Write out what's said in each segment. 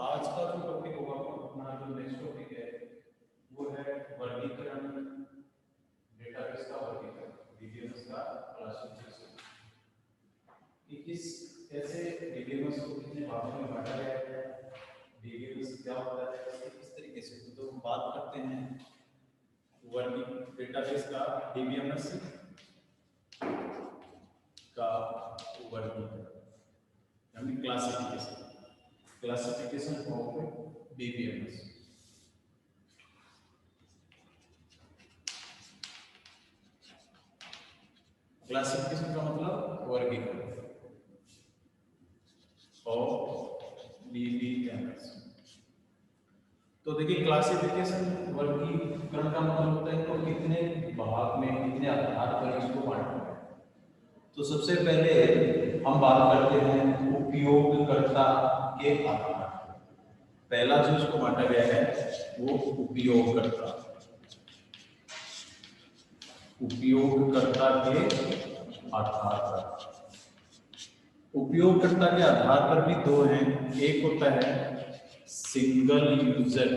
आज का जो टॉपिक होगा अपना जो नेक्स्ट टॉपिक है वो है वर्गीकरण, डेटाबेस का वर्गीकरण, डीबीएमएस का क्लासिफिकेशन। कि किस कैसे डीबीएमएस को कितने भागों में बांटा गया है, डीबीएमएस क्या होता है, इसके किस तरीके से तो हम बात करते हैं वर्गीकरण डेटाबेस का, डीबीएमएस का वर्गीकरण यानी क्लासिफिकेशन ऑफ डीबीएमएस। क्लासिफिकेशन का मतलब वर्गीकरण ऑफ डीबीएमएस। तो देखिए क्लासिफिकेशन वर्गीकरण का मतलब होता है तो कितने भाग में कितने आधार पर इसको बांटा है। तो सबसे पहले हम बात करते हैं उपयोगकर्ता के आधार पर। पहला जो इसको बांटा गया है वो उपयोगकर्ता के आधार पर। उपयोगकर्ता के आधार पर भी दो हैं, एक होता है सिंगल यूजर,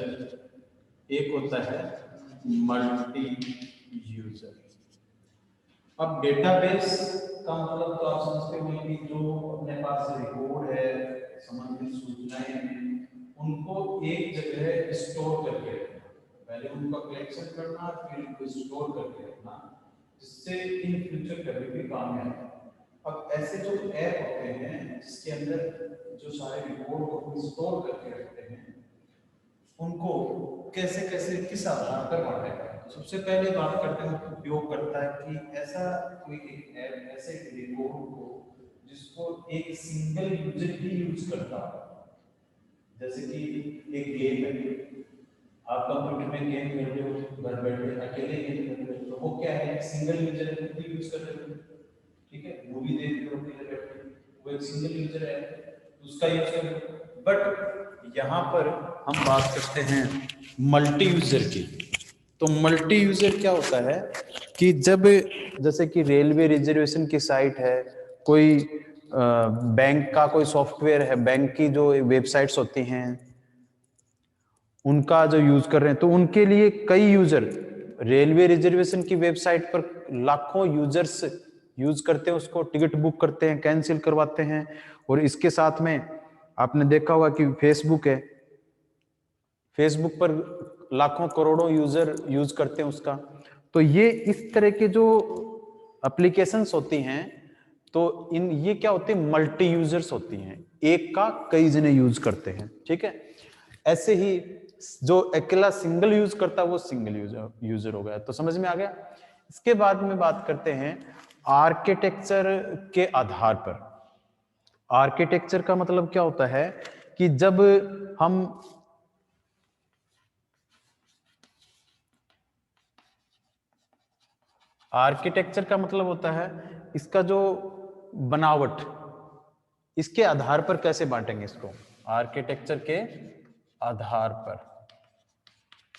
एक होता है मल्टी यूजर। अब डेटाबेस का मतलब तो आप समझते हो कि जो अपने पास रिकॉर्ड है, संबंधित सूचनाएं हैं, उनको एक जगह स्टोर करके रखना। पहले उनका कलेक्शन करना, फिर उनको स्टोर करके रखना, जिससे इन फ्यूचर कभी भी काम में आए। अब ऐसे जो ऐप होते हैं जिसके अंदर जो सारे रिकॉर्ड को स्टोर करके रखते हैं, उनको कैसे कैसे किस आधार पर बांटा है। सबसे पहले बात करते हैं उपयोग करता है कि ऐसा कोई एक ऐप, ऐसे रिकॉर्ड को जिसको एक सिंगल यूजर ही यूज करता है। जैसे कि एक गेम है, आप कंप्यूटर में गेम खेल रहे हो, घर बैठे अकेले गेम खेल रहे हो, तो वो क्या है, सिंगल यूजर ही यूज कर रहे हो। ठीक है, मूवी देख रहे हो अकेले बैठे, वो एक सिंगल यूजर है, उसका यूज कर रहे हो। बट यहाँ पर हम बात करते हैं मल्टी यूजर की। तो मल्टी यूजर क्या होता है कि जब जैसे कि रेलवे रिजर्वेशन की साइट है, कोई बैंक का कोई सॉफ्टवेयर है, बैंक की जो वेबसाइट्स होती हैं उनका जो यूज कर रहे हैं, तो उनके लिए कई यूजर, रेलवे रिजर्वेशन की वेबसाइट पर लाखों यूजर्स यूज करते हैं, उसको टिकट बुक करते हैं, कैंसिल करवाते हैं। और इसके साथ में आपने देखा होगा कि फेसबुक है, फेसबुक पर लाखों करोड़ों यूजर यूज करते हैं उसका। तो ये इस तरह के जो एप्लीकेशंस होती हैं, तो इन ये क्या होती है, मल्टी यूजर्स होती हैं, एक का कई जने यूज करते हैं। ठीक है, ऐसे ही जो अकेला सिंगल यूज करता है वो सिंगल यूजर हो गया। तो समझ में आ गया। इसके बाद में बात करते हैं आर्किटेक्चर के आधार पर। आर्किटेक्चर का मतलब क्या होता है कि जब हम आर्किटेक्चर का मतलब होता है इसका जो बनावट, इसके आधार पर कैसे बांटेंगे इसको। आर्किटेक्चर के आधार पर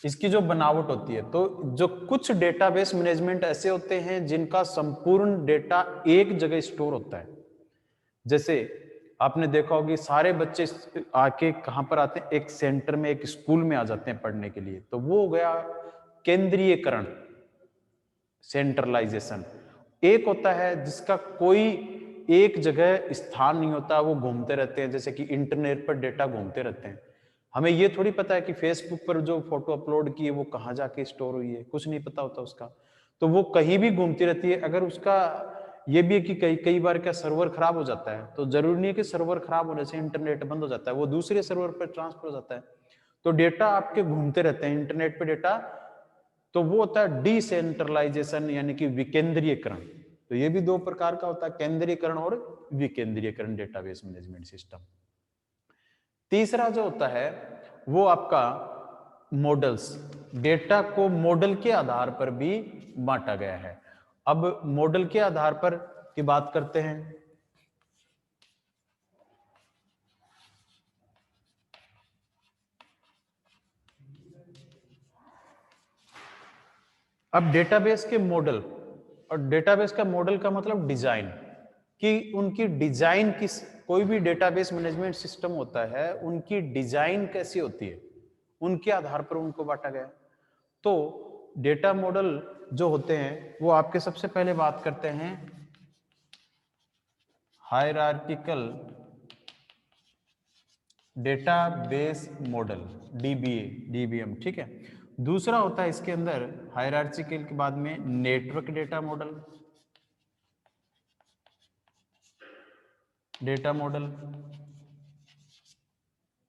इसकी जो बनावट होती है, तो जो कुछ डेटाबेस मैनेजमेंट ऐसे होते हैं जिनका संपूर्ण डेटा एक जगह स्टोर होता है। जैसे आपने देखा होगा सारे बच्चे आके कहां पर आते हैं, एक सेंटर में, एक स्कूल में आ जाते हैं पढ़ने के लिए। तो वो हो गया केंद्रीयकरण, सेंट्रलाइजेशन। एक होता है जिसका कोई एक जगह स्थान नहीं होता, वो घूमते रहते हैं, जैसे कि इंटरनेट पर डेटा घूमते रहते हैं। हमें ये थोड़ी पता है कि फेसबुक पर जो फोटो अपलोड की है वो कहाँ जाके स्टोर हुई है, कुछ नहीं पता होता उसका। तो वो कहीं भी घूमती रहती है। अगर उसका ये भी है कि कई बार क्या सर्वर खराब हो जाता है, तो जरूरी नहीं है कि सर्वर खराब होने से इंटरनेट बंद हो जाता है, वो दूसरे सर्वर पर ट्रांसफर हो जाता है। तो डेटा आपके घूमते रहते हैं इंटरनेट पे डेटा, तो वो होता है डिसेंट्रलाइजेशन यानी कि विकेंद्रीयकरण। तो ये भी दो प्रकार का होता है, केंद्रीयकरण और विकेंद्रीयकरण डेटाबेस मैनेजमेंट सिस्टम। तीसरा जो होता है वो आपका मॉडल्स, डेटा को मॉडल के आधार पर भी बांटा गया है। अब मॉडल के आधार पर की बात करते हैं। अब डेटाबेस के मॉडल, और डेटाबेस का मॉडल का मतलब डिजाइन, कि उनकी डिजाइन किस, कोई भी डेटाबेस मैनेजमेंट सिस्टम होता है उनकी डिजाइन कैसी होती है, उनके आधार पर उनको बांटा गया। तो डेटा मॉडल जो होते हैं वो आपके सबसे पहले बात करते हैं hierarchical database model, dBA, DBM, ठीक है। दूसरा होता है इसके अंदर हायरार्किकल के बाद में network data model, data model.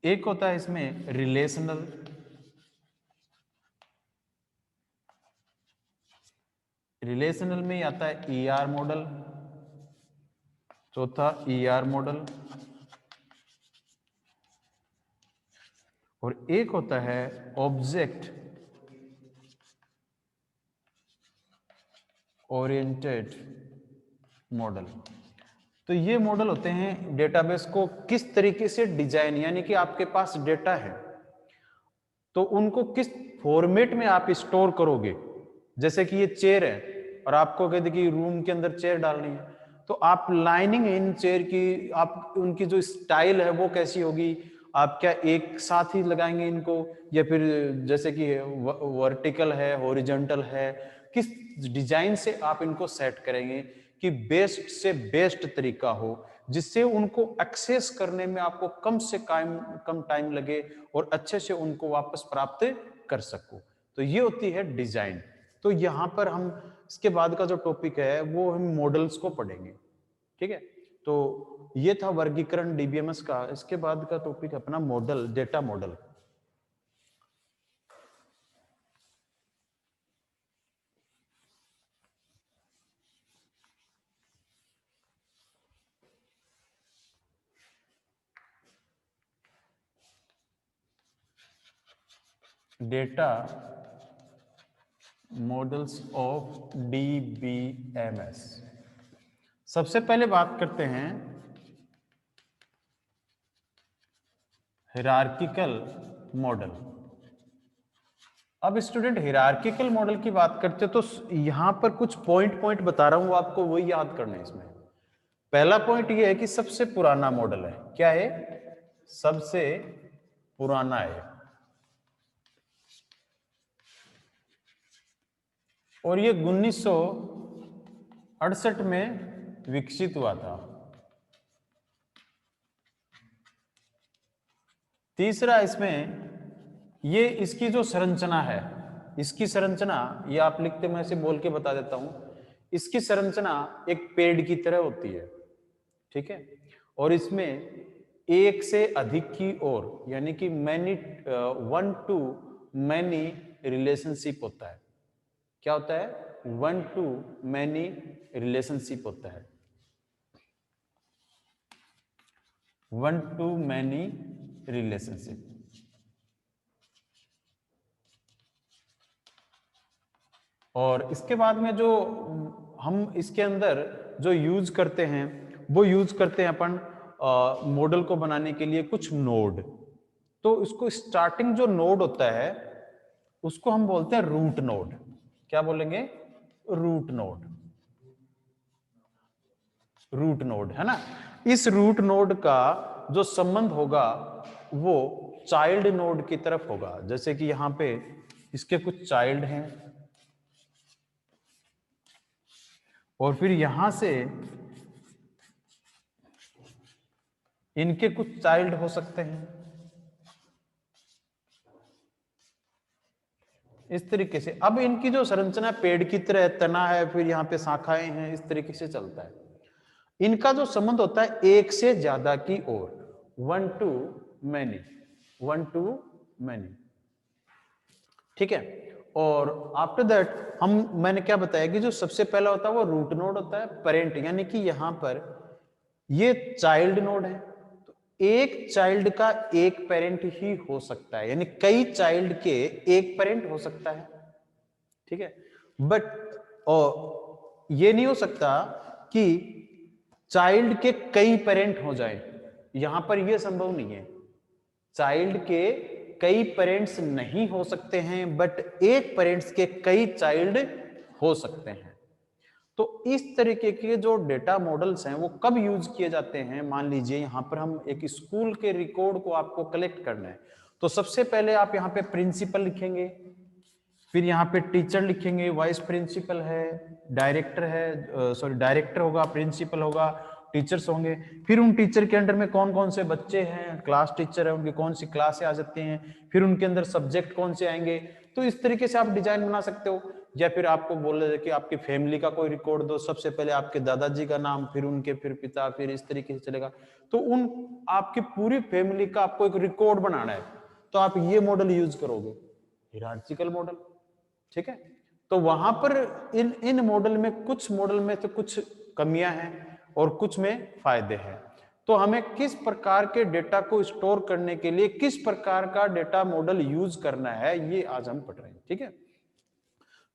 एक होता है इसमें रिलेशनल, रिलेशनल में आता है ईआर मॉडल, चौथा ईआर मॉडल, और एक होता है ऑब्जेक्ट ओरिएंटेड मॉडल। तो ये मॉडल होते हैं डेटाबेस को किस तरीके से डिजाइन, यानी कि आपके पास डेटा है तो उनको किस फॉर्मेट में आप स्टोर करोगे। जैसे कि ये चेयर है और आपको कहते कि रूम के अंदर चेयर डालनी है, तो आप लाइनिंग इन चेयर की, आप उनकी जो स्टाइल है वो कैसी होगी, आप क्या एक साथ ही लगाएंगे इनको, या फिर जैसे कि वर्टिकल है, हॉरिजॉन्टल है, किस डिजाइन से आप इनको सेट करेंगे कि बेस्ट से बेस्ट तरीका हो, जिससे उनको एक्सेस करने में आपको कम से कम टाइम लगे और अच्छे से उनको वापस प्राप्त कर सको। तो ये होती है डिजाइन। तो यहाँ पर हम इसके बाद का जो टॉपिक है वो हम मॉडल्स को पढ़ेंगे, ठीक है। तो ये था वर्गीकरण डीबीएमएस का। इसके बाद का टॉपिक अपना model, data model. Data models of DBMS. सबसे पहले बात करते हैं हिरार्किकल मॉडल। अब स्टूडेंट हिरार्किकल मॉडल की बात करते हैं तो यहां पर कुछ पॉइंट बता रहा हूं आपको, वही याद करना है इसमें। पहला पॉइंट ये है कि सबसे पुराना मॉडल है। क्या है? सबसे पुराना है। और ये 1968 में विकसित हुआ था। तीसरा इसमें ये इसकी जो संरचना है, इसकी संरचना ये आप लिखते, मैं इसे बोल के बता देता हूं। इसकी संरचना एक पेड़ की तरह होती है, ठीक है। और इसमें एक से अधिक की ओर, यानी कि मैनी, 1 to मैनी रिलेशनशिप होता है। क्या होता है? 1 to मैनी रिलेशनशिप होता है। 1 to मैनी रिलेशनशिप। और इसके बाद में जो हम इसके अंदर जो यूज करते हैं वो यूज करते हैं अपन मॉडल को बनाने के लिए कुछ नोड। तो इसको स्टार्टिंग जो नोड होता है उसको हम बोलते हैं रूट नोड। क्या बोलेंगे? Root node. रूट नोड है ना। इस रूट नोड का जो संबंध होगा वो चाइल्ड नोड की तरफ होगा। जैसे कि यहां पे इसके कुछ चाइल्ड हैं और फिर यहां से इनके कुछ चाइल्ड हो सकते हैं। इस तरीके से अब इनकी जो संरचना पेड़ की तरह तना है, फिर यहाँ पे शाखाएं हैं, इस तरीके से चलता है। इनका जो संबंध होता है एक से ज्यादा की ओर, 1 to मैनी, 1 to मैनी, ठीक है। और आफ्टर दैट मैंने क्या बताया कि जो सबसे पहला होता है वो रूट नोड होता है, पेरेंट, यानी कि यहां पर ये चाइल्ड नोड है। तो एक चाइल्ड का एक पेरेंट ही हो सकता है, यानी कई चाइल्ड के एक पेरेंट हो सकता है, ठीक है। बट ये नहीं हो सकता कि चाइल्ड के कई पेरेंट हो जाए, यहां पर यह संभव नहीं है। चाइल्ड के कई पेरेंट्स नहीं हो सकते हैं, बट एक पेरेंट्स के कई चाइल्ड हो सकते हैं। तो इस तरीके के जो डेटा मॉडल्स हैं वो कब यूज किए जाते हैं? मान लीजिए यहाँ पर हम एक स्कूल के रिकॉर्ड को आपको कलेक्ट करना है, तो सबसे पहले आप यहाँ पे प्रिंसिपल लिखेंगे, फिर यहाँ पे टीचर लिखेंगे, वाइस प्रिंसिपल है, डायरेक्टर है, सॉरी डायरेक्टर होगा, प्रिंसिपल होगा, टीचर्स होंगे, फिर उन टीचर के अंडर में कौन कौन से बच्चे हैं, क्लास टीचर है, उनकी कौन सी क्लासें आ जाती हैं, फिर उनके अंदर सब्जेक्ट कौन से आएंगे। तो इस तरीके से आप डिजाइन बना सकते हो। या फिर आपको बोल रहे कि आपकी फैमिली का कोई रिकॉर्ड दो, सबसे पहले आपके दादाजी का नाम, फिर उनके फिर पिता, फिर इस तरीके से चलेगा। तो उन आपकी पूरी फैमिली का आपको एक रिकॉर्ड बनाना है, तो आप ये मॉडल यूज करोगे, हिरार्चिकल मॉडल। ठीक है, तो वहां पर इन मॉडल में तो कुछ कमियां हैं और कुछ में फायदे हैं। तो हमें किस प्रकार के डेटा को स्टोर करने के लिए किस प्रकार का डेटा मॉडल यूज करना है, ये आज हम पढ़ रहे हैं। ठीक है,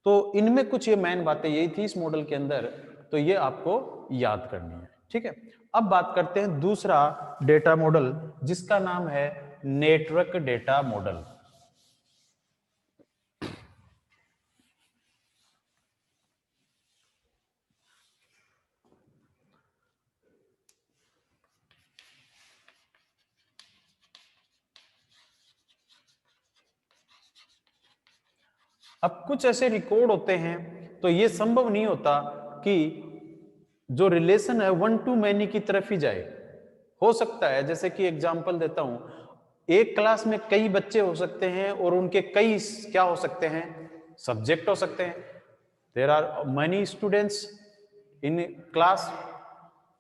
तो इनमें कुछ ये मेन बातें यही थी इस मॉडल के अंदर, तो ये आपको याद करनी है। ठीक है, अब बात करते हैं दूसरा डेटा मॉडल, जिसका नाम है नेटवर्क डेटा मॉडल। अब कुछ ऐसे रिकॉर्ड होते हैं, तो ये संभव नहीं होता कि जो रिलेशन है वन टू मैनी की तरफ ही जाए। हो सकता है, जैसे कि एग्जांपल देता हूं, एक क्लास में कई बच्चे हो सकते हैं और उनके कई क्या हो सकते हैं, सब्जेक्ट हो सकते हैं। There are many students in class,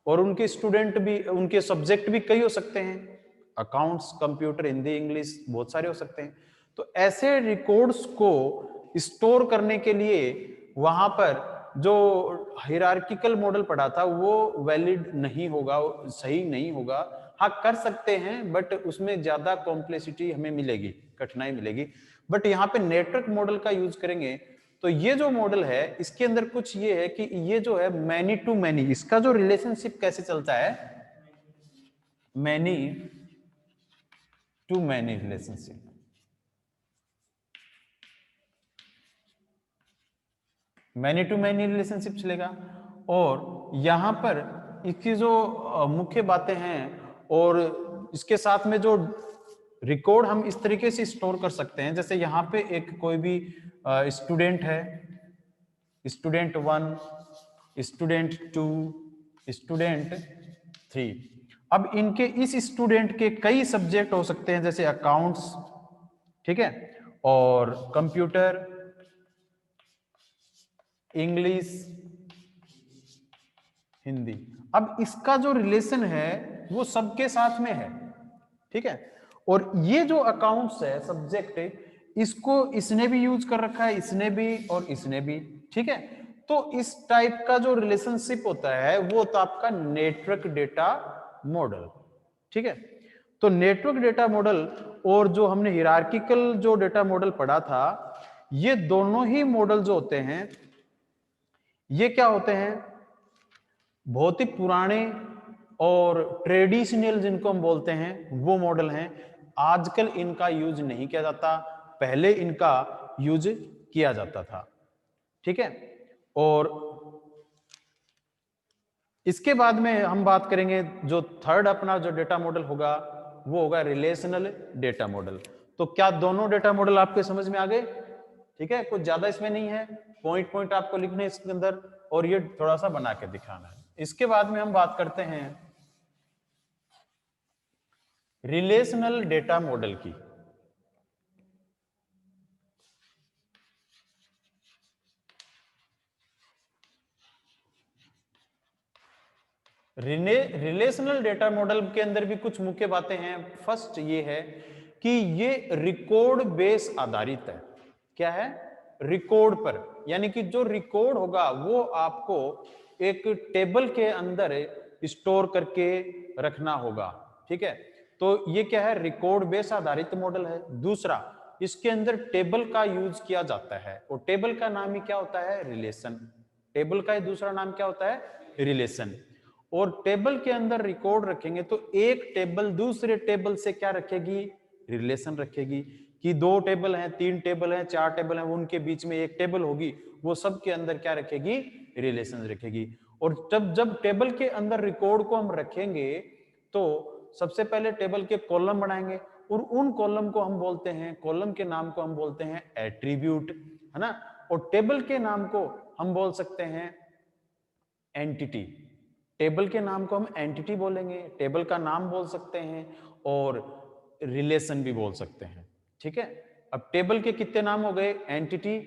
और उनके स्टूडेंट भी, उनके सब्जेक्ट भी कई हो सकते हैं, अकाउंट्स, कंप्यूटर, हिंदी, इंग्लिश, बहुत सारे हो सकते हैं। तो ऐसे रिकॉर्ड्स को स्टोर करने के लिए वहां पर जो हायरार्किकल मॉडल पढ़ा था वो वैलिड नहीं होगा, सही नहीं होगा। हाँ कर सकते हैं, बट उसमें ज्यादा कॉम्प्लेक्सिटी हमें मिलेगी, कठिनाई मिलेगी। बट यहाँ पे नेटवर्क मॉडल का यूज करेंगे, तो ये जो मॉडल है इसके अंदर कुछ ये है कि ये जो है मैनी टू मैनी, इसका जो रिलेशनशिप कैसे चलता है, many to many relationship. Many to many relationship चलेगा। और यहां पर इसकी जो मुख्य बातें हैं, और इसके साथ में जो रिकॉर्ड हम इस तरीके से स्टोर कर सकते हैं, जैसे यहां पे एक कोई भी स्टूडेंट है, स्टूडेंट 1, स्टूडेंट 2, स्टूडेंट 3। अब इनके इस स्टूडेंट के कई सब्जेक्ट हो सकते हैं, जैसे अकाउंट्स, ठीक है, और कंप्यूटर, इंग्लिश, हिंदी। अब इसका जो रिलेशन है वो सबके साथ में है। ठीक है, और ये जो अकाउंट्स है सब्जेक्ट, इसको इसने भी यूज कर रखा है, इसने भी और इसने भी। ठीक है, तो इस टाइप का जो रिलेशनशिप होता है वो तो आपका नेटवर्क डेटा मॉडल। ठीक है, तो नेटवर्क डेटा मॉडल और जो हमने हिरार्किकल जो डेटा मॉडल पढ़ा था, ये दोनों ही मॉडल जो होते हैं ये क्या होते हैं, बहुत ही पुराने और ट्रेडिशनल जिनको हम बोलते हैं वो मॉडल हैं। आजकल इनका यूज नहीं किया जाता, पहले इनका यूज किया जाता था। ठीक है, और इसके बाद में हम बात करेंगे जो थर्ड अपना जो डेटा मॉडल होगा वो होगा रिलेशनल डेटा मॉडल। तो क्या दोनों डेटा मॉडल आपके समझ में आ गए? ठीक है, कुछ ज्यादा इसमें नहीं है, पॉइंट पॉइंट आपको लिखने इसके अंदर, और ये थोड़ा सा बना के दिखाना है। इसके बाद में हम बात करते हैं रिलेशनल डेटा मॉडल की। रिलेशनल डेटा मॉडल के अंदर भी कुछ मुख्य बातें हैं। फर्स्ट ये है कि ये रिकॉर्ड बेस आधारित है। क्या है? रिकॉर्ड पर, यानी कि जो रिकॉर्ड होगा वो आपको एक टेबल के अंदर स्टोर करके रखना होगा। ठीक है, तो ये क्या है, रिकॉर्ड बेस आधारित मॉडल है। दूसरा, इसके अंदर टेबल का यूज किया जाता है, और टेबल का नाम ही क्या होता है, रिलेशन। टेबल का दूसरा नाम क्या होता है, रिलेशन। और टेबल के अंदर रिकॉर्ड रखेंगे तो एक टेबल दूसरे टेबल से क्या रखेगी, रिलेशन रखेगी। कि 2 टेबल हैं, 3 टेबल हैं, 4 टेबल हैं, उनके बीच में एक टेबल होगी, वो सब के अंदर क्या रखेगी, रिलेशन रखेगी। और जब जब टेबल के अंदर रिकॉर्ड को हम रखेंगे तो सबसे पहले टेबल के कॉलम बनाएंगे और उन कॉलम को हम बोलते हैं, कॉलम के नाम को हम बोलते हैं एट्रीब्यूट, है ना। और टेबल के नाम को हम बोल सकते हैं एंटिटी। टेबल के नाम को हम एंटिटी बोलेंगे, टेबल का नाम बोल सकते हैं और रिलेशन भी बोल सकते हैं, ठीक है। अब टेबल के कितने नाम हो गए? एंटिटी,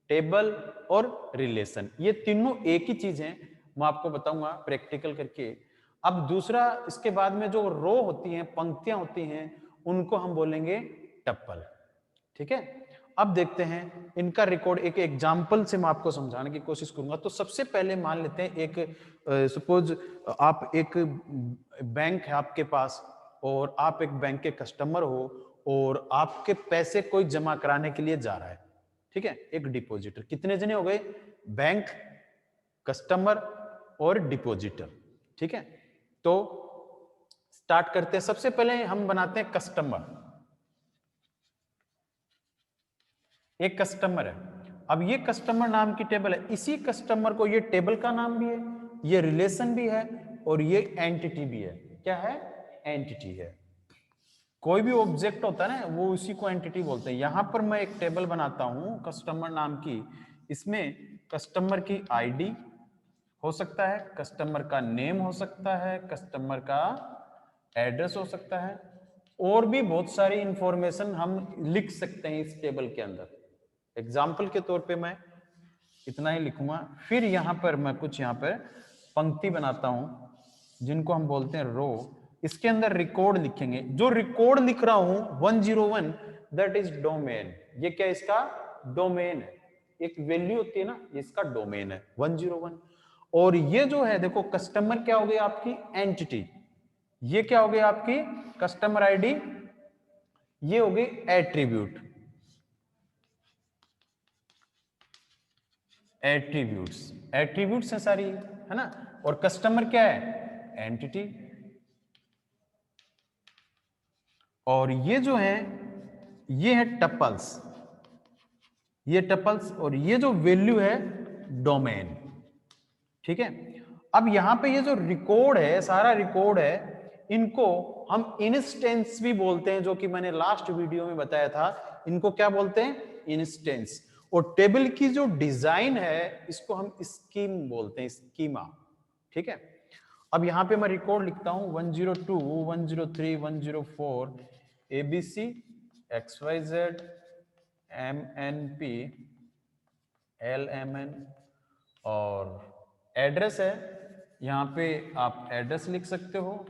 टेबल और रिलेशन। ये तीनों एक ही चीज है, मैं आपको बताऊंगा प्रैक्टिकल करके। अब दूसरा, इसके बाद में जो रो होती हैं, पंक्तियां होती हैं, उनको हम बोलेंगे टप्पल, ठीक है। अब देखते हैं इनका रिकॉर्ड, एक एग्जांपल से मैं आपको समझाने की कोशिश करूंगा। तो सबसे पहले मान लेते हैं एक सपोज आप एक बैंक है आपके पास और आप एक बैंक के कस्टमर हो और आपके पैसे कोई जमा कराने के लिए जा रहा है, ठीक है, एक डिपॉजिटर। कितने जने हो गए? बैंक, कस्टमर और डिपॉजिटर, ठीक है। तो स्टार्ट करते हैं। सबसे पहले हम बनाते हैं कस्टमर। एक कस्टमर है, अब ये कस्टमर नाम की टेबल है, इसी कस्टमर को ये टेबल का नाम भी है, ये रिलेशन भी है और ये एंटिटी भी है। क्या है? एंटिटी है। कोई भी ऑब्जेक्ट होता है ना, वो उसी को एंटिटी बोलते हैं। यहां पर मैं एक टेबल बनाता हूं कस्टमर नाम की, इसमें कस्टमर की आईडी हो सकता है, कस्टमर का नेम हो सकता है, कस्टमर का एड्रेस हो सकता है, और भी बहुत सारी इंफॉर्मेशन हम लिख सकते हैं इस टेबल के अंदर। एग्जाम्पल के तौर पे मैं इतना ही लिखूंगा। फिर यहां पर मैं कुछ यहां पर पंक्ति बनाता हूं जिनको हम बोलते हैं रो। इसके अंदर रिकॉर्ड लिखेंगे। जो रिकॉर्ड लिख रहा हूं 101, दैट इज डोमेन। ये क्या? इसका डोमेन है। एक वैल्यू होती है ना, इसका डोमेन है 101। और ये जो है देखो, कस्टमर क्या हो गई आपकी? एंटिटी। ये क्या हो गई आपकी? Customer ID. ये हो गई एट्रीब्यूट। एट्रीब्यूट्स, एट्रीब्यूट्स है सारी, है ना। और कस्टमर क्या है? एंटिटी। और ये जो है, ये है टपल्स, ये टपल्स, और ये जो वैल्यू है डोमेन, ठीक है। अब यहां पे ये जो रिकॉर्ड है, सारा रिकॉर्ड है, इनको हम इंस्टेंस भी बोलते हैं, जो कि मैंने लास्ट वीडियो में बताया था। इनको क्या बोलते हैं? इंस्टेंस। और टेबल की जो डिजाइन है, इसको हम स्कीम बोलते हैं, स्कीमा, ठीक है। अब यहां पे मैं रिकॉर्ड लिखता हूं 102, 103, 104, ABC, XYZ, MNP, LMN, और एड्रेस है, यहां पे आप एड्रेस लिख सकते हो।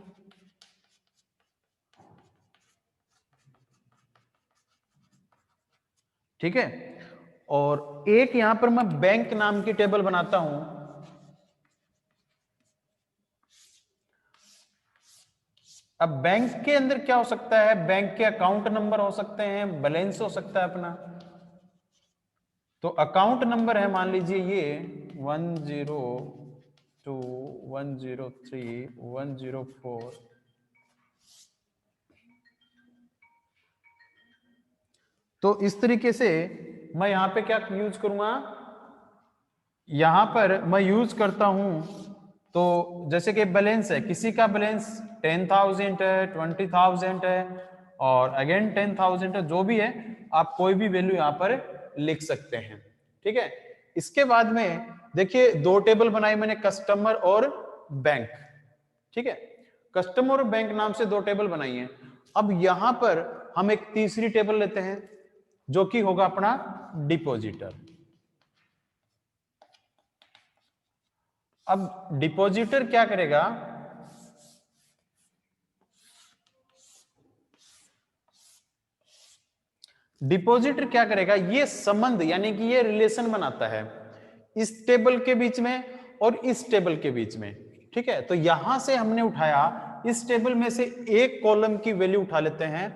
ठीक है। और एक यहां पर मैं बैंक नाम की टेबल बनाता हूं। अब बैंक के अंदर क्या हो सकता है? बैंक के अकाउंट नंबर हो सकते हैं, बैलेंस हो सकता है अपना। तो अकाउंट नंबर है, मान लीजिए ये 102, 103, 104। तो इस तरीके से मैं यहां पे क्या यूज करूंगा? यहां पर मैं यूज करता हूं, तो जैसे कि बैलेंस है, किसी का बैलेंस 10,000 है, 20,000 है, और अगेन 10,000 है, जो भी है, आप कोई भी वैल्यू यहां पर लिख सकते हैं। ठीक है। इसके बाद में देखिए, दो टेबल बनाई मैंने, कस्टमर और बैंक। ठीक है, कस्टमर और बैंक नाम से दो टेबल बनाई है। अब यहां पर हम एक तीसरी टेबल लेते हैं, जो कि होगा अपना डिपॉजिटर। अब डिपॉजिटर क्या करेगा? डिपॉजिटर क्या करेगा? ये संबंध, यानी कि ये रिलेशन बनाता है इस टेबल के बीच में और इस टेबल के बीच में। ठीक है, तो यहां से हमने उठाया, इस टेबल में से एक कॉलम की वैल्यू उठा लेते हैं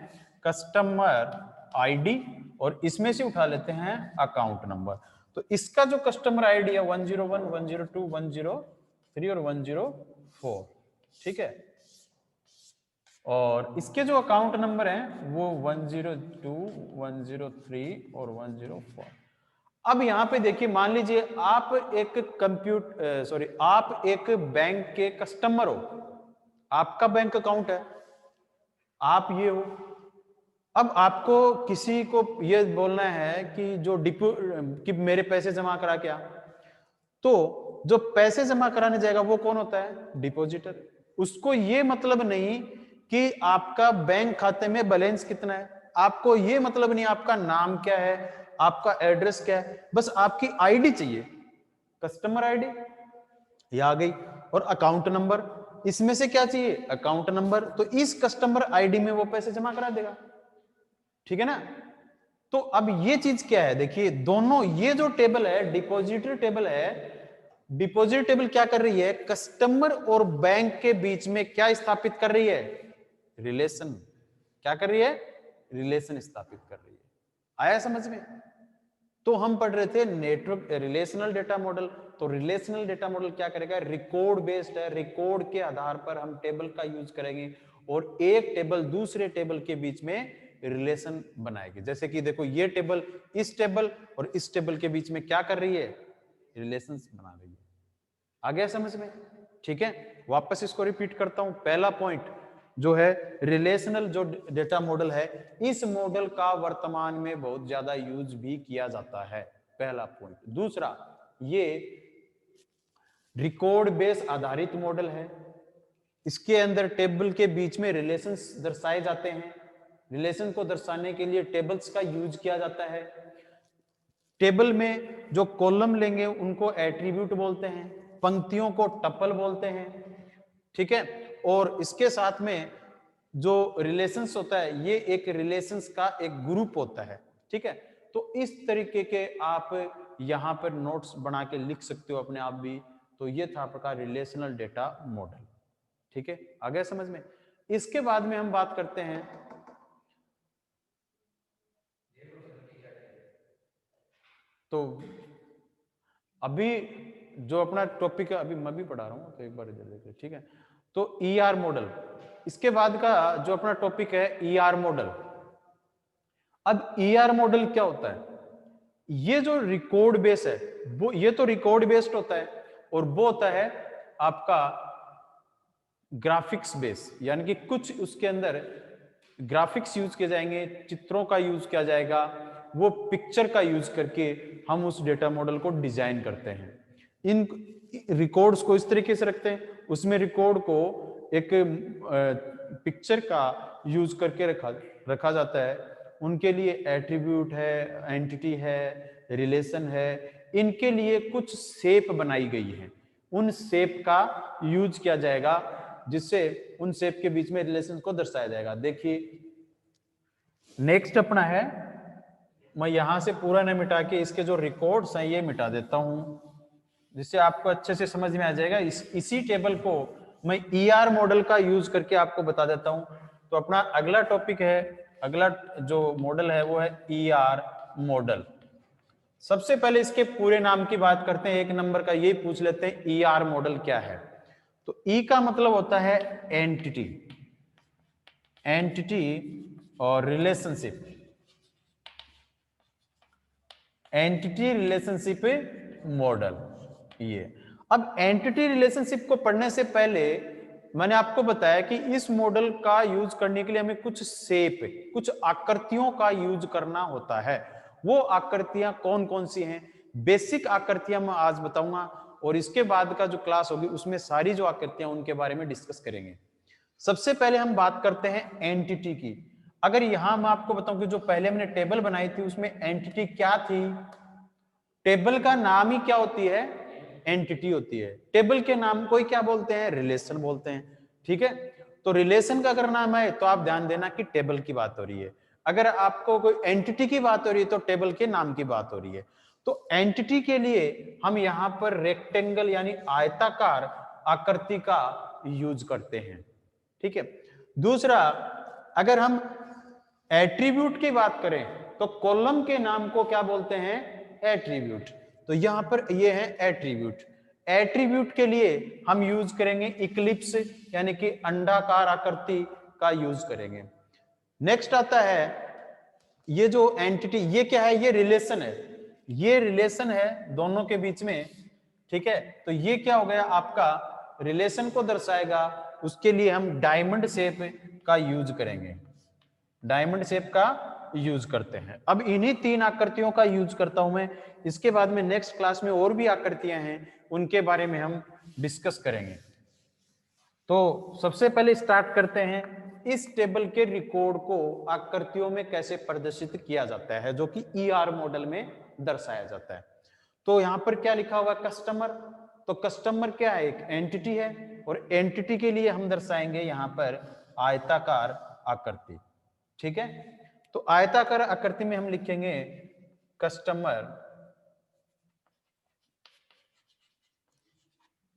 कस्टमर आईडी, और इसमें से उठा लेते हैं अकाउंट नंबर। तो इसका जो कस्टमर आईडी है 101, 102, 103 और 104। ठीक है, और इसके जो अकाउंट नंबर हैं वो 102, 103 और 104। अब यहां पे देखिए, मान लीजिए आप आप एक बैंक के कस्टमर हो, आपका बैंक अकाउंट है, आप ये हो। अब आपको किसी को ये बोलना है कि कि मेरे पैसे जमा करा क्या, तो जो पैसे जमा कराने जाएगा वो कौन होता है? डिपॉजिटर। उसको ये मतलब नहीं कि आपका बैंक खाते में बैलेंस कितना है, आपको ये मतलब नहीं आपका नाम क्या है, आपका एड्रेस क्या है, बस आपकी आईडी चाहिए, कस्टमर आईडी ये आ गई, और अकाउंट नंबर, इसमें से क्या चाहिए? Account number. तो इस कस्टमर आईडी में वो पैसे जमा करा देगा, ठीक है ना। तो अब ये चीज क्या है, देखिए दोनों, ये जो टेबल है डिपॉजिटर टेबल है, डिपॉजिट टेबल क्या कर रही है? कस्टमर और बैंक के बीच में क्या स्थापित कर रही है? रिलेशन। क्या कर रही है? रिलेशन स्थापित कर रही है। आया समझ में? तो हम पढ़ रहे थे नेटवर्क रिलेशनल डेटा मॉडल। तो रिलेशनल डेटा मॉडल क्या करेगा? रिकॉर्ड बेस्ड है, रिकॉर्ड के आधार पर हम टेबल का यूज करेंगे और एक टेबल दूसरे टेबल के बीच में रिलेशन बनाएगी। जैसे कि देखो, ये टेबल इस टेबल और इस टेबल के बीच में क्या कर रही है? रिलेशंस बना रही है। आ गया समझ में? ठीक है, वापस इसको रिपीट करता हूं। पहला पॉइंट जो है रिलेशनल जो डेटा मॉडल है, इस मॉडल का वर्तमान में बहुत ज्यादा यूज भी किया जाता है, पहला पॉइंट। दूसरा, ये रिकॉर्ड बेस आधारित मॉडल है, इसके अंदर टेबल के बीच में रिलेशंस दर्शाए जाते हैं, रिलेशन को दर्शाने के लिए टेबल्स का यूज किया जाता है। टेबल में जो कॉलम लेंगे उनको एट्रीब्यूट बोलते हैं, पंक्तियों को टपल बोलते हैं, ठीक है। और इसके साथ में जो रिलेशंस होता है, ये एक रिलेशंस का एक ग्रुप होता है, ठीक है। तो इस तरीके के आप यहां पर नोट्स बना के लिख सकते हो अपने आप भी। तो ये था आपका रिलेशनल डेटा मॉडल, ठीक है। आ गया समझ में? इसके बाद में हम बात करते हैं, तो अभी जो अपना टॉपिक है, अभी मैं भी पढ़ा रहा हूं, तो एक बार इधर देखिए, ठीक है। तो ईआर मॉडल, इसके बाद का जो अपना टॉपिक है ईआर मॉडल। अब ईआर मॉडल क्या होता है? ये जो रिकॉर्ड बेस है, वो ये तो रिकॉर्ड बेस्ड होता है, और वो होता है आपका ग्राफिक्स बेस, यानी कि कुछ उसके अंदर ग्राफिक्स यूज किए जाएंगे, चित्रों का यूज किया जाएगा, वो पिक्चर का यूज करके हम उस डेटा मॉडल को डिजाइन करते हैं। इन रिकॉर्ड्स को इस तरीके से रखते हैं, उसमें रिकॉर्ड को एक पिक्चर का यूज करके रखा जाता है। उनके लिए एट्रीब्यूट है, एंटिटी है, रिलेशन है, इनके लिए कुछ शेप बनाई गई है, उन शेप का यूज किया जाएगा, जिससे उन शेप के बीच में रिलेशन को दर्शाया जाएगा। देखिए नेक्स्ट अपना है, मैं यहां से पूरा नहीं मिटा के इसके जो रिकॉर्ड्स हैं ये मिटा देता हूं, जिससे आपको अच्छे से समझ में आ जाएगा। इसी टेबल को मैं ईआर मॉडल का यूज करके आपको बता देता हूं। तो अपना अगला टॉपिक है, अगला जो मॉडल है वो है ईआर मॉडल। सबसे पहले इसके पूरे नाम की बात करते हैं, एक नंबर का यही पूछ लेते हैं, ईआर मॉडल क्या है। तो ई का मतलब होता है एंटिटी, एंटिटी और रिलेशनशिप, एंटिटी रिलेशनशिप मॉडल। ये अब एंटिटी रिलेशनशिप को पढ़ने से पहले मैंने आपको बताया कि इस मॉडल का यूज करने के लिए हमें कुछ शेप, कुछ आकृतियों का यूज करना होता है। वो आकृतियां कौन कौन सी हैं? बेसिक आकृतियां मैं आज बताऊंगा, और इसके बाद का जो क्लास होगी उसमें सारी जो आकृतियां उनके बारे में डिस्कस करेंगे। सबसे पहले हम बात करते हैं एंटिटी की। अगर यहां मैं आपको बताऊं कि जो पहले हमने टेबल बनाई थी उसमें एंटिटी क्या थी? टेबल का नाम ही क्या होती है? एंटिटी होती है। टेबल के नाम को ही क्या बोलते हैं? रिलेशन बोलते हैं, ठीक है। तो रिलेशन का अगर नाम है तो आप ध्यान देना कि टेबल की बात हो रही है, अगर आपको कोई एंटिटी की बात हो रही है तो टेबल के नाम की बात हो रही है। तो एंटिटी के लिए हम यहां पर रेक्टेंगल यानी आयताकार आकृति का यूज करते हैं, ठीक है। दूसरा, अगर हम एट्रीब्यूट की बात करें तो कॉलम के नाम को क्या बोलते हैं? एट्रीब्यूट। तो यहां पर ये है एट्रीब्यूट। एट्रीब्यूट के लिए हम यूज करेंगे इक्लिप्स यानी कि अंडाकार आकृति का यूज करेंगे। नेक्स्ट आता है ये जो एंटिटी, ये क्या है? ये रिलेशन है। ये रिलेशन है दोनों के बीच में, ठीक है। तो ये क्या हो गया आपका रिलेशन को दर्शाएगा, उसके लिए हम डायमंड शेप का यूज करेंगे, डायमंड शेप का यूज करते हैं। अब इन्हीं 3 आकृतियों का यूज करता हूं मैं, इसके बाद में नेक्स्ट क्लास में और भी आकृतियां हैं उनके बारे में हम डिस्कस करेंगे। तो सबसे पहले स्टार्ट करते हैं इस टेबल के रिकॉर्ड को आकृतियों में कैसे प्रदर्शित किया जाता है, जो कि ईआर मॉडल में दर्शाया जाता है। तो यहां पर क्या लिखा हुआ है कस्टमर, तो कस्टमर क्या है, एक एंटिटी है, और एंटिटी के लिए हम दर्शाएंगे यहां पर आयताकार आकृति, ठीक है। तो आयताकार आकृति में हम लिखेंगे कस्टमर,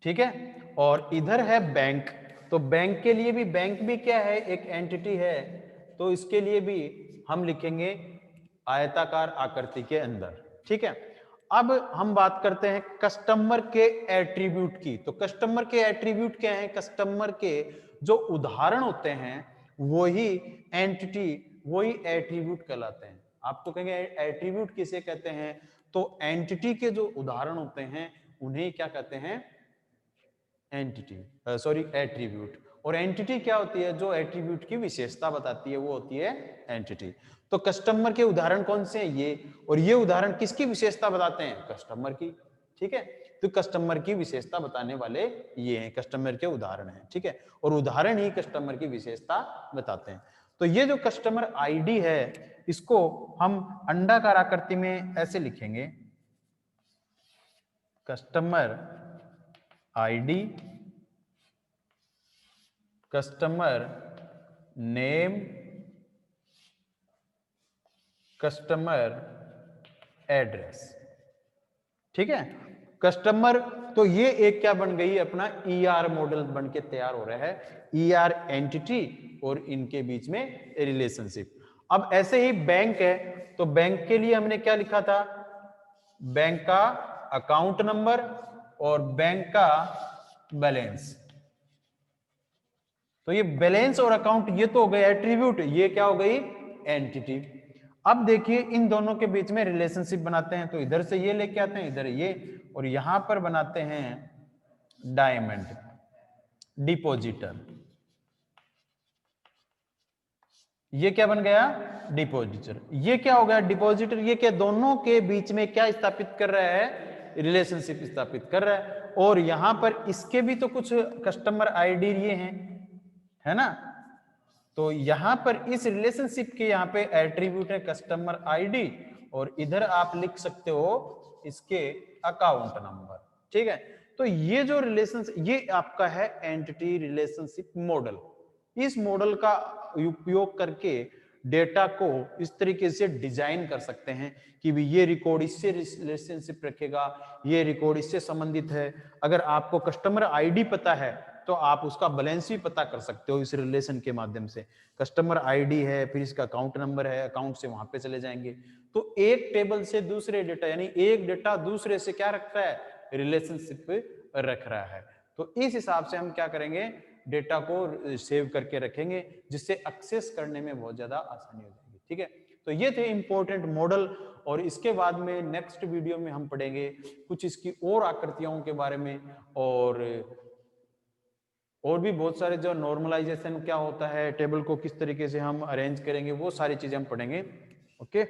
ठीक है। और इधर है बैंक, तो बैंक के लिए भी, बैंक भी क्या है, एक एंटिटी है, तो इसके लिए भी हम लिखेंगे आयताकार आकृति के अंदर, ठीक है। अब हम बात करते हैं कस्टमर के एट्रीब्यूट की। तो कस्टमर के एट्रीब्यूट क्या है, कस्टमर के जो उदाहरण होते हैं वही एंटिटी, वही एट्रीब्यूट कहलाते हैं। आपको कहेंगे एट्रीब्यूट किसे कहते हैं, तो एंटिटी के जो उदाहरण होते हैं उन्हें क्या कहते हैं, एंटिटी, सॉरी एट्रीब्यूट। और एंटिटी क्या होती है, जो एट्रीब्यूट की विशेषता बताती है वो होती है एंटिटी। तो कस्टमर के उदाहरण कौन से हैं, ये, और ये उदाहरण किसकी विशेषता बताते हैं, कस्टमर की, ठीक है। तो कस्टमर की विशेषता बताने वाले ये हैं, कस्टमर के उदाहरण हैं, ठीक है। और उदाहरण ही कस्टमर की विशेषता बताते हैं। तो ये जो कस्टमर आईडी है इसको हम अंडाकार आकृति में ऐसे लिखेंगे, customer ID, customer name, customer address, ठीक है। कस्टमर, तो ये एक क्या बन गई, अपना ईआर मॉडल बन के तैयार हो रहा है, ईआर एंटिटी और इनके बीच में रिलेशनशिप। अब ऐसे ही बैंक है, तो बैंक के लिए हमने क्या लिखा था, बैंक का अकाउंट नंबर और बैंक का बैलेंस। तो ये बैलेंस और अकाउंट ये तो हो गए एट्रीब्यूट, ये क्या हो गई एंटिटी। अब देखिए इन दोनों के बीच में रिलेशनशिप बनाते हैं, तो इधर से ये लेके आते हैं, इधर ये, और यहां पर बनाते हैं डायमंड डिपॉजिटर। ये क्या बन गया, डिपॉजिटर। ये क्या हो गया डिपॉजिटर, ये क्या दोनों के बीच में क्या स्थापित कर रहा है, रिलेशनशिप स्थापित कर रहा है। और यहां पर इसके भी तो कुछ कस्टमर आईडी ये हैं, है ना। तो यहां पर इस रिलेशनशिप के यहां पे एट्रीब्यूट है कस्टमर आईडी, और इधर आप लिख सकते हो इसके अकाउंट नंबर, ठीक है। तो ये जो रिलेशनशिप, ये आपका है एंटिटी रिलेशनशिप मॉडल। इस मॉडल का उपयोग करके डेटा को इस तरीके से डिजाइन कर सकते हैं कि भी ये रिकॉर्ड इससे रिलेशनशिप रखेगा, ये रिकॉर्ड इससे संबंधित है। अगर आपको कस्टमर आईडी पता है तो आप उसका बैलेंस भी पता कर सकते हो इस रिलेशन के माध्यम से। कस्टमर आईडी है, फिर इसका अकाउंट नंबर है, अकाउंट से वहां पे चले जाएंगे। तो एक टेबल से दूसरे डेटा, यानी एक डेटा दूसरे से क्या रख रहा है, रिलेशनशिप रख रहा है। तो इस हिसाब से हम क्या करेंगे, डेटा को सेव करके रखेंगे, जिससे एक्सेस करने में बहुत ज्यादा आसानी हो जाएगी, ठीक है। तो ये थे इंपॉर्टेंट मॉडल, और इसके बाद में नेक्स्ट वीडियो में हम पढ़ेंगे कुछ इसकी और आकृतियों के बारे में, और भी बहुत सारे, जो नॉर्मलाइजेशन क्या होता है, टेबल को किस तरीके से हम अरेंज करेंगे, वो सारी चीजें हम पढ़ेंगे। ओके।